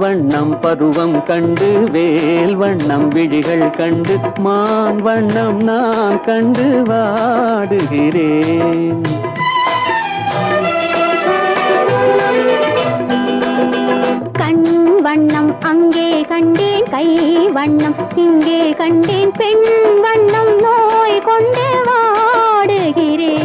வண்ணம் பருவம் கண்டு வேல் வண்ணம் விழிகள் கண்டு மான் வண்ணம் நான் கண்டு வாடுகிறேன். கண் வண்ணம் அங்கே கண்டேன், கை வண்ணம் இங்கே கண்டேன், பெண் வண்ணம் நோய் கொண்டு வாடுகிறேன்.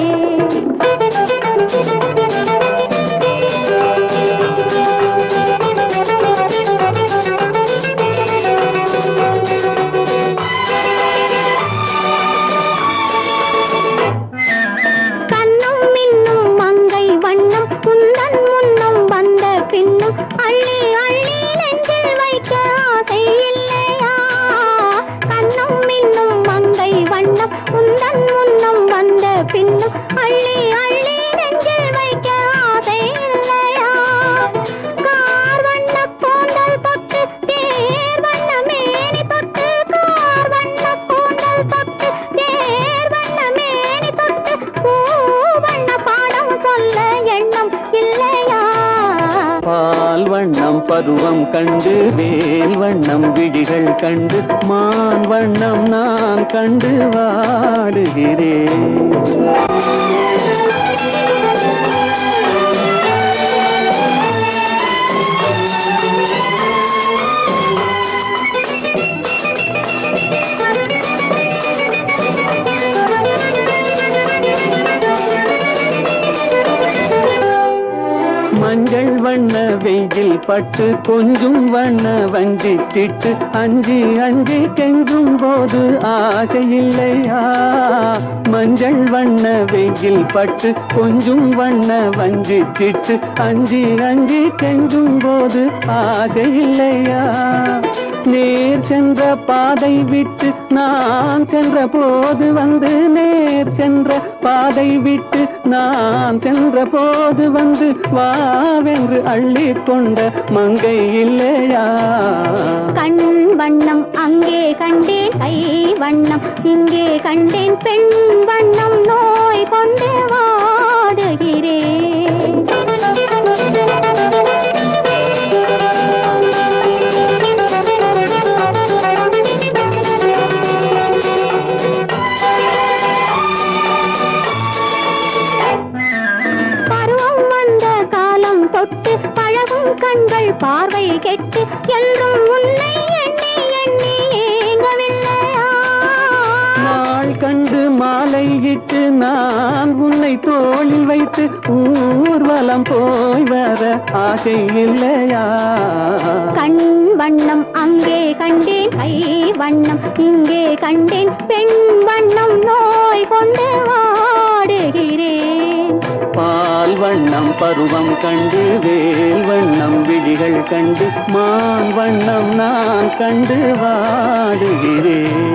அள்ளி அள்ளி நெஞ்சில் வைக்க ஆசை இல்லையா? கண்ணும் மின்னும் மங்கை வண்ணம் உந்தன் முன்னம் வந்த பின்னும் அள்ளி அள்ளி நெஞ்சில் வைக்க ஆசை இல்லையா? கார் வண்ண கூந்தல் பட்டு தேர் வண்ண மேனி தொட்டு, கார் வண்ண கூந்தல் பட்டு தேர் வண்ண மேனி தொட்டு, பூ வண்ண பாடம் சொல்ல எண்ணம் இல்லையா? பால் வண்ணம் பருவம் கண்டு வேல் வண்ணம் விழிகள் கண்டு மான் வண்ணம் நான் கண்டு வாடுகிறேன். மஞ்சள் வண்ண வெயில் பட்டு கொஞ்சம் வண்ண வஞ்சி சிட்டு அஞ்சி அஞ்சி கெஞ்சும் போது ஆசை இல்லையா? மஞ்சள் வண்ண வெயில் பட்டு கொஞ்சம் வண்ண வஞ்சி சிட்டு அஞ்சி அஞ்சி கெஞ்சும் போது ஆசை இல்லையா? நேர் சென்ற பாதை விட்டு நான் சென்ற போது வந்து, நேர் சென்ற பாதை விட்டு நான் சென்ற போது வந்து வாவென்று அள்ளி கொண்ட மங்கை இல்லையா? கண் வண்ணம் அங்கே கண்டேன், கை வண்ணம் இங்கே கண்டேன், பெண் வண்ணம் நோய் கொண்டு வாடுகிறேன். தொட்டு பழகும் கண்கள் பார்வை கெட்டு என்றும் உன்னை எண்ணி எண்ணி ஏங்கவில்லையா? நாள் கண்டு மாலை இட்டு நான் உன்னை தோளில் வைத்து ஊர்வலம் போய் வர ஆசை இல்லையா? கண் வண்ணம் அங்கே கண்டேன், கை வண்ணம் இங்கே கண்டேன், பெண் வண்ணம் நோய் கொண்டு வாடுகிறேன். பால் வண்ணம் பருவம் கண்டு வேல் வண்ணம் விழிகள் கண்டு மான் வண்ணம் நான் கண்டு வாடுகிறேன்.